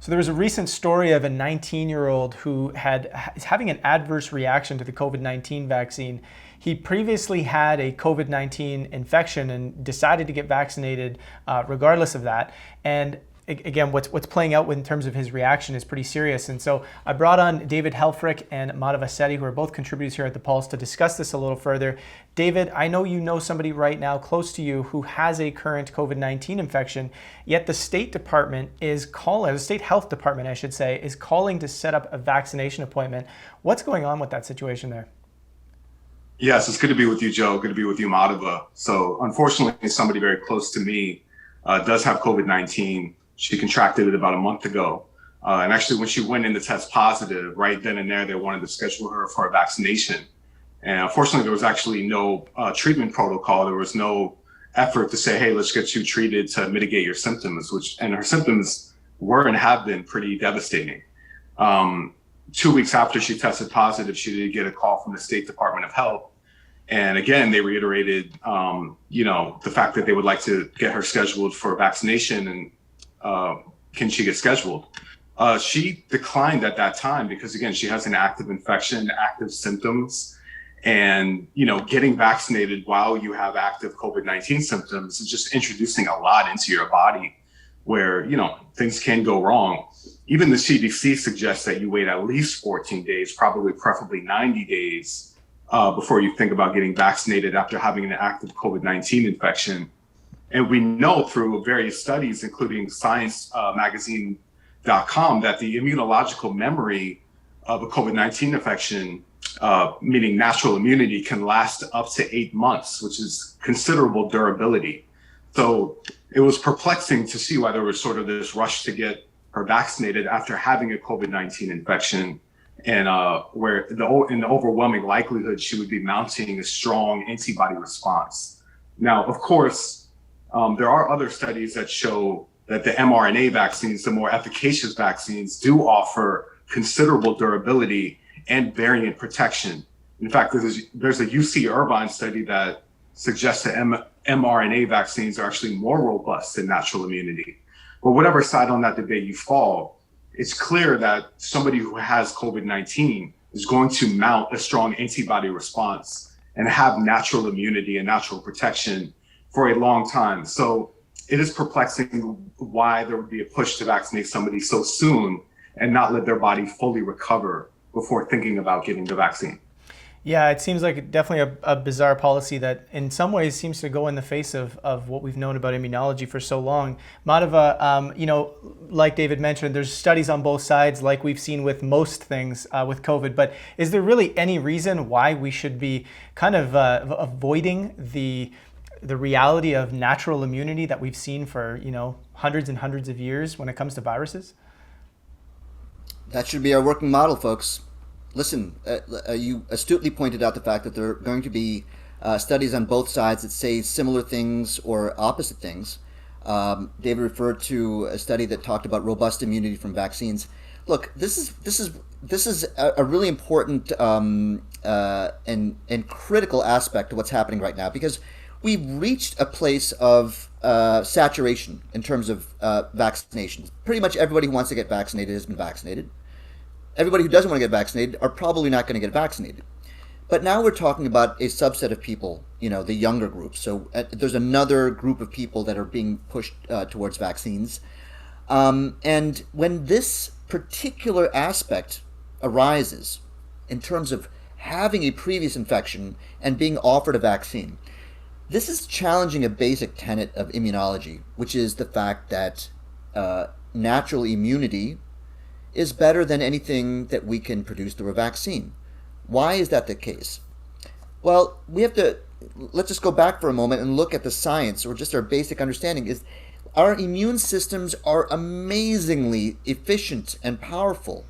So there was a recent story of a 19-year-old who is having an adverse reaction to the COVID-19 vaccine. He previously had a COVID-19 infection and decided to get vaccinated regardless of that. And again, what's playing out in terms of his reaction is pretty serious. And so I brought on David Helfrich and Madhav Assetti, who are both contributors here at The Pulse, to discuss this a little further. David, I know you know somebody right now close to you who has a current COVID-19 infection, yet the State Department is calling, the State Health Department, I should say, is calling to set up a vaccination appointment. What's going on with that situation there? Yes, it's good to be with you, Joe. Good to be with you, Madhava. So unfortunately, somebody very close to me does have COVID-19. She contracted it about a month ago. And actually, when she went in to test positive, right then and there, they wanted to schedule her for a vaccination. And unfortunately, there was actually no treatment protocol. There was no effort to say, hey, let's get you treated to mitigate your symptoms, and her symptoms were and have been pretty devastating. 2 weeks after she tested positive, she did get a call from the State Department of Health. And again, they reiterated, the fact that they would like to get her scheduled for vaccination and can she get scheduled? She declined at that time because, again, she has an active infection, active symptoms, and, getting vaccinated while you have active COVID-19 symptoms is just introducing a lot into your body where, things can go wrong. Even the CDC suggests that you wait at least 14 days, preferably 90 days before you think about getting vaccinated after having an active COVID-19 infection. And we know through various studies, including sciencemagazine.com, that the immunological memory of a COVID-19 infection, meaning natural immunity, can last up to 8 months, which is considerable durability. So it was perplexing to see why there was sort of this rush to get her vaccinated after having a COVID-19 infection, and where in the overwhelming likelihood she would be mounting a strong antibody response. Now, of course, there are other studies that show that the mRNA vaccines, the more efficacious vaccines, do offer considerable durability and variant protection. In fact, there's a UC Irvine study that suggests that mRNA vaccines are actually more robust than natural immunity. But whatever side on that debate you fall, it's clear that somebody who has COVID-19 is going to mount a strong antibody response and have natural immunity and natural protection for a long time. So it is perplexing why there would be a push to vaccinate somebody so soon and not let their body fully recover before thinking about getting the vaccine. Yeah, it seems like definitely a bizarre policy that in some ways seems to go in the face of what we've known about immunology for so long. Madhava, like David mentioned, there's studies on both sides like we've seen with most things with COVID, but is there really any reason why we should be kind of avoiding the reality of natural immunity that we've seen for, hundreds and hundreds of years when it comes to viruses? That should be our working model, folks. Listen, you astutely pointed out the fact that there are going to be studies on both sides that say similar things or opposite things. David referred to a study that talked about robust immunity from vaccines. Look, this is a really important and critical aspect of what's happening right now, because we've reached a place of saturation in terms of vaccinations. Pretty much everybody who wants to get vaccinated has been vaccinated. Everybody who doesn't want to get vaccinated are probably not going to get vaccinated. But now we're talking about a subset of people, the younger groups. So there's another group of people that are being pushed towards vaccines. And when this particular aspect arises in terms of having a previous infection and being offered a vaccine, this is challenging a basic tenet of immunology, which is the fact that natural immunity is better than anything that we can produce through a vaccine. Why is that the case? Well, let's just go back for a moment and look at the science, or just our basic understanding is our immune systems are amazingly efficient and powerful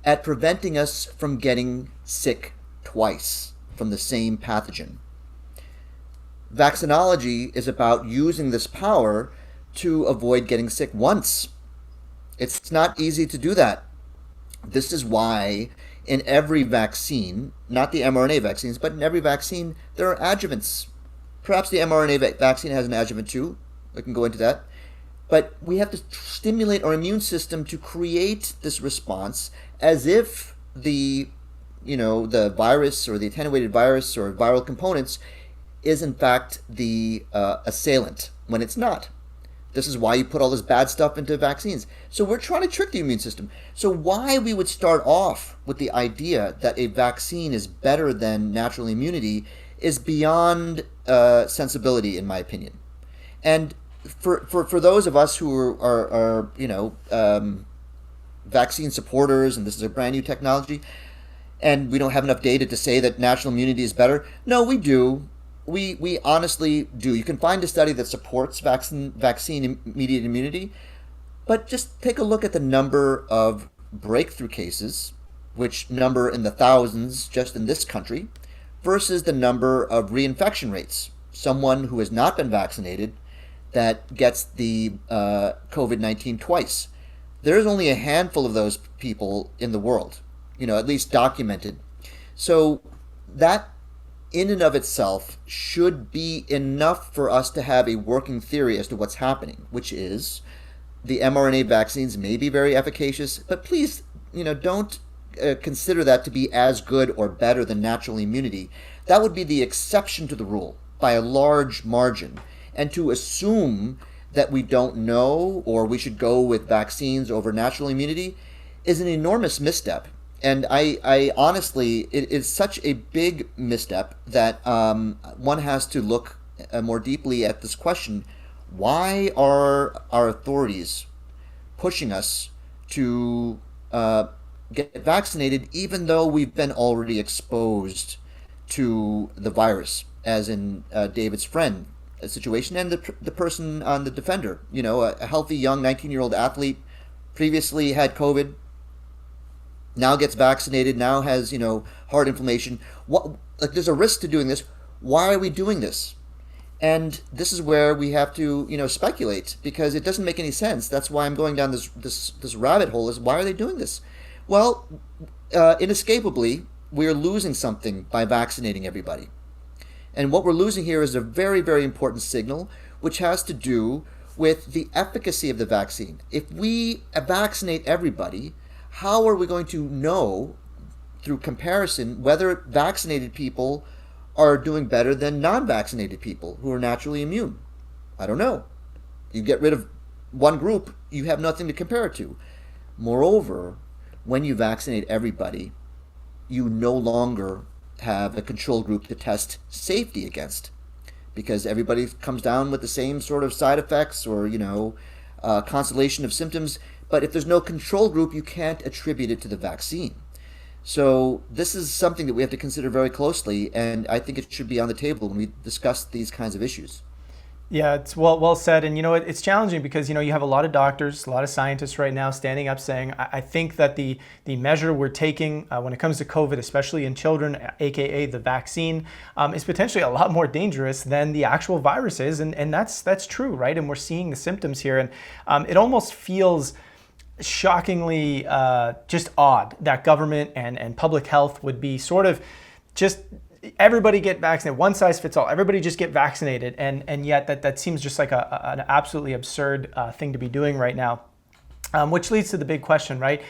at preventing us from getting sick twice from the same pathogen. Vaccinology is about using this power to avoid getting sick once. It's not easy to do that. This is why in every vaccine, not the mRNA vaccines, but in every vaccine, there are adjuvants. Perhaps the mRNA vaccine has an adjuvant too. I can go into that. But we have to stimulate our immune system to create this response as if the virus or the attenuated virus or viral components is in fact the assailant when it's not. This is why you put all this bad stuff into vaccines. So we're trying to trick the immune system. So why we would start off with the idea that a vaccine is better than natural immunity is beyond sensibility, in my opinion. And for those of us who are vaccine supporters, and this is a brand new technology, and we don't have enough data to say that natural immunity is better. No, we do. We honestly do. You can find a study that supports vaccine immediate immunity, but just take a look at the number of breakthrough cases, which number in the thousands just in this country, versus the number of reinfection rates. Someone who has not been vaccinated that gets the COVID-19 twice. There's only a handful of those people in the world, at least documented. So that in and of itself should be enough for us to have a working theory as to what's happening, which is the mRNA vaccines may be very efficacious, but please, don't consider that to be as good or better than natural immunity. That would be the exception to the rule by a large margin. And to assume that we don't know or we should go with vaccines over natural immunity is an enormous misstep. And I honestly, it is such a big misstep that one has to look more deeply at this question. Why are our authorities pushing us to get vaccinated even though we've been already exposed to the virus, as in David's friend situation and the person on the defender, a healthy young 19-year-old athlete, previously had COVID, now gets vaccinated, now has, heart inflammation. There's a risk to doing this. Why are we doing this? And this is where we have to, speculate, because it doesn't make any sense. That's why I'm going down this rabbit hole, is why are they doing this? Well, inescapably, we're losing something by vaccinating everybody. And what we're losing here is a very, very important signal, which has to do with the efficacy of the vaccine. If we vaccinate everybody, how are we going to know through comparison whether vaccinated people are doing better than non-vaccinated people who are naturally immune? I don't know. You get rid of one group, you have nothing to compare it to. Moreover, when you vaccinate everybody, you no longer have a control group to test safety against, because everybody comes down with the same sort of side effects or constellation of symptoms. But if there's no control group, you can't attribute it to the vaccine. So this is something that we have to consider very closely, and I think it should be on the table when we discuss these kinds of issues. Yeah, it's well said. And it's challenging because you have a lot of doctors, a lot of scientists right now standing up saying, I think that the measure we're taking when it comes to COVID, especially in children, aka the vaccine, is potentially a lot more dangerous than the actual virus is, and that's true, right? And we're seeing the symptoms here, and it almost feels shockingly just odd that government and public health would be sort of just everybody get vaccinated, one size fits all, everybody just get vaccinated, and yet that seems just like an absolutely absurd thing to be doing right now, which leads to the big question, right?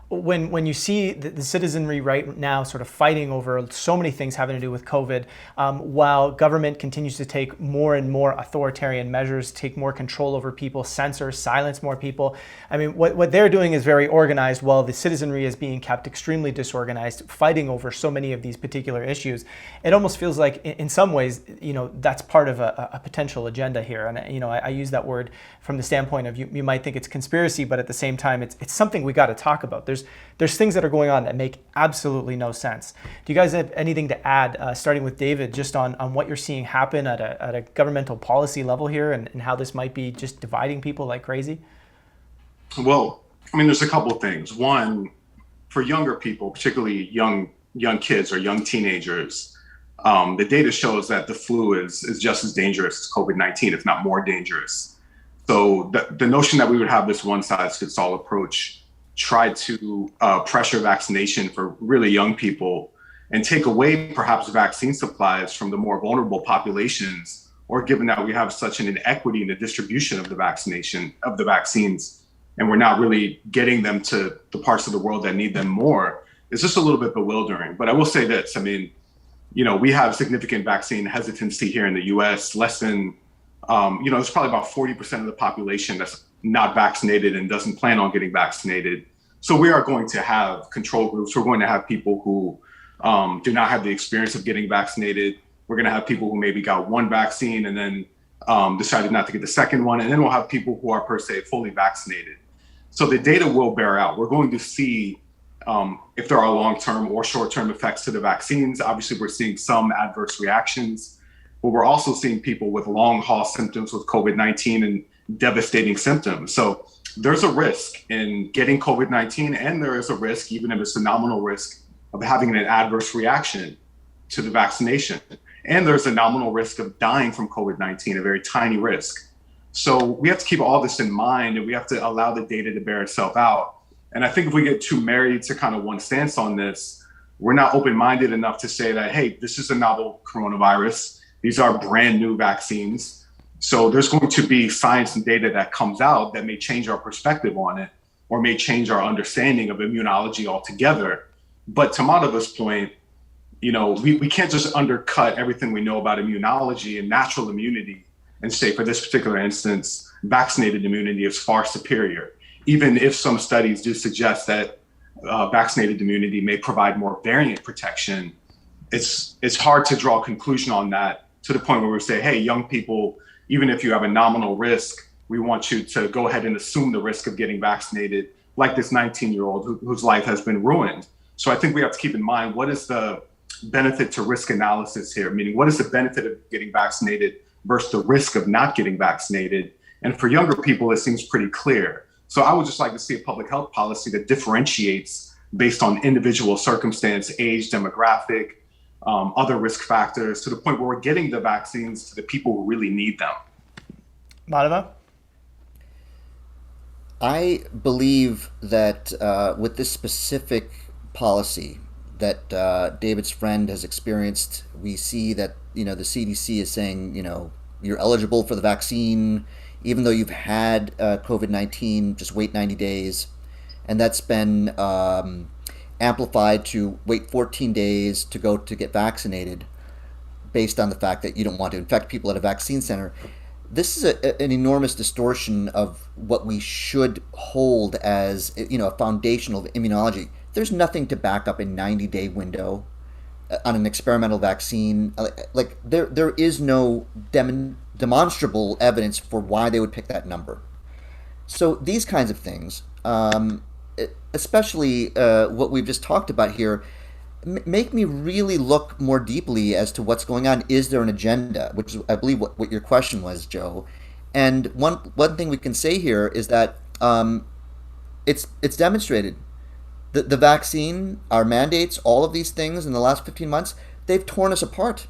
When you see the citizenry right now sort of fighting over so many things having to do with COVID, while government continues to take more and more authoritarian measures, take more control over people, censor, silence more people. I mean, what they're doing is very organized, while the citizenry is being kept extremely disorganized, fighting over so many of these particular issues. It almost feels like, in some ways, that's part of a potential agenda here. And I use that word from the standpoint of you might think it's conspiracy, but at the same time, it's something we got to talk about. There's things that are going on that make absolutely no sense. Do you guys have anything to add, starting with David, just on what you're seeing happen at a governmental policy level here, and how this might be just dividing people like crazy? Well, I mean, there's a couple of things. One, for younger people, particularly young kids or young teenagers, the data shows that the flu is just as dangerous as COVID-19, if not more dangerous. So the notion that we would have this one-size-fits-all approach tried to pressure vaccination for really young people and take away perhaps vaccine supplies from the more vulnerable populations or given that we have such an inequity in the distribution of the vaccines, and we're not really getting them to the parts of the world that need them more, it's just a little bit bewildering. But I will say this, I mean, we have significant vaccine hesitancy here in the US. Less than, it's probably about 40% of the population that's not vaccinated and doesn't plan on getting vaccinated. So we are going to have control groups. We're going to have people who do not have the experience of getting vaccinated. We're going to have people who maybe got one vaccine and then decided not to get the second one. And then we'll have people who are per se fully vaccinated. So the data will bear out. We're going to see if there are long-term or short-term effects to the vaccines. Obviously, we're seeing some adverse reactions, but we're also seeing people with long-haul symptoms with COVID-19 and devastating symptoms. So there's a risk in getting COVID-19, and there is a risk, even if it's a nominal risk, of having an adverse reaction to the vaccination. And there's a nominal risk of dying from COVID-19, a very tiny risk. So we have to keep all this in mind, and we have to allow the data to bear itself out. And I think if we get too married to kind of one stance on this, we're not open-minded enough to say that, hey, this is a novel coronavirus. These are brand new vaccines. So there's going to be science and data that comes out that may change our perspective on it, or may change our understanding of immunology altogether. But to Madhava's point, we can't just undercut everything we know about immunology and natural immunity and say, for this particular instance, vaccinated immunity is far superior, even if some studies do suggest that vaccinated immunity may provide more variant protection. It's hard to draw a conclusion on that to the point where we say, hey, young people, even if you have a nominal risk, we want you to go ahead and assume the risk of getting vaccinated, like this 19-year-old whose life has been ruined. So I think we have to keep in mind, what is the benefit to risk analysis here? Meaning, what is the benefit of getting vaccinated versus the risk of not getting vaccinated? And for younger people, it seems pretty clear. So I would just like to see a public health policy that differentiates based on individual circumstance, age, demographic, other risk factors, to the point where we're getting the vaccines to the people who really need them. Madhava? I believe that with this specific policy that David's friend has experienced, we see that the CDC is saying you're eligible for the vaccine even though you've had COVID-19. Just wait 90 days, and that's been amplified to wait 14 days to go to get vaccinated, based on the fact that you don't want to infect people at a vaccine center. This is an enormous distortion of what we should hold as a foundational of immunology. There's nothing to back up a 90-day window on an experimental vaccine. Like there is no demonstrable evidence for why they would pick that number. So these kinds of things, especially what we've just talked about here, make me really look more deeply as to what's going on. Is there an agenda? Which is, I believe, what your question was, Joe. And one thing we can say here is that it's demonstrated. The vaccine, our mandates, all of these things in the last 15 months, they've torn us apart.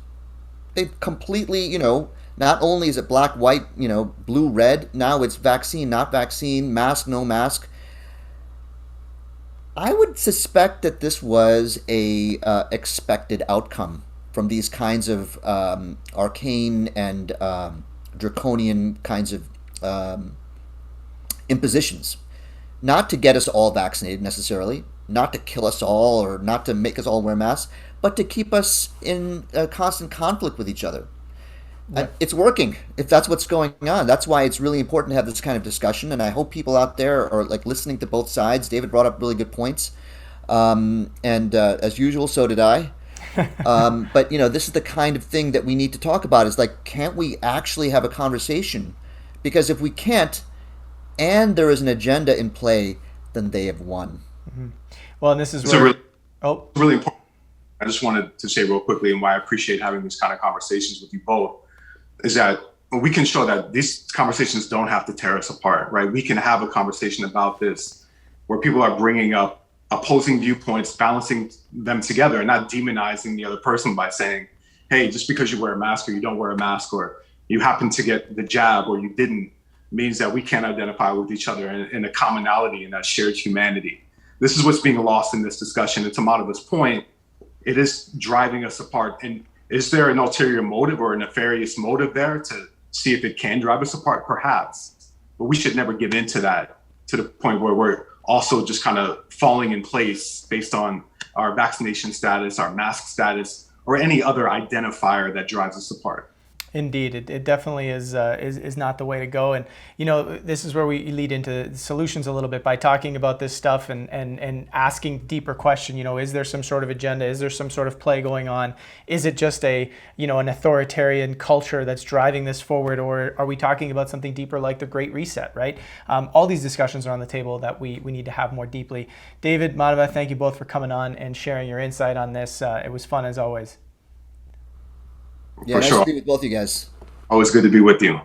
They've completely, not only is it black, white, blue, red, now it's vaccine, not vaccine, mask, no mask. I would suspect that this was a expected outcome from these kinds of arcane and draconian kinds of impositions. Not to get us all vaccinated necessarily, not to kill us all or not to make us all wear masks, but to keep us in constant conflict with each other. Yeah. It's working, if that's what's going on. That's why it's really important to have this kind of discussion, and I hope people out there are listening to both sides. David brought up really good points, and as usual, so did I. But this is the kind of thing that we need to talk about. Is can't we actually have a conversation? Because if we can't, and there is an agenda in play, then they have won. Mm-hmm. Well, and this is really important. I just wanted to say real quickly, and why I appreciate having these kind of conversations with you both, is that we can show that these conversations don't have to tear us apart, right? We can have a conversation about this where people are bringing up opposing viewpoints, balancing them together, and not demonizing the other person by saying, hey, just because you wear a mask or you don't wear a mask, or you happen to get the jab or you didn't, means that we can't identify with each other in a commonality and that shared humanity. This is what's being lost in this discussion. And to Madhava's point, it is driving us apart. And Is there an ulterior motive or a nefarious motive there to see if it can drive us apart? Perhaps. But we should never give into that to the point where we're also just kind of falling in place based on our vaccination status, our mask status, or any other identifier that drives us apart. Indeed, it definitely is not the way to go. And this is where we lead into solutions a little bit by talking about this stuff and asking deeper question. Is there some sort of agenda? Is there some sort of play going on? Is it just an authoritarian culture that's driving this forward, or are we talking about something deeper like the Great Reset? Right? All these discussions are on the table that we need to have more deeply. David, Madhava, thank you both for coming on and sharing your insight on this. It was fun as always. Yeah, nice to be with both you guys. Always good to be with you.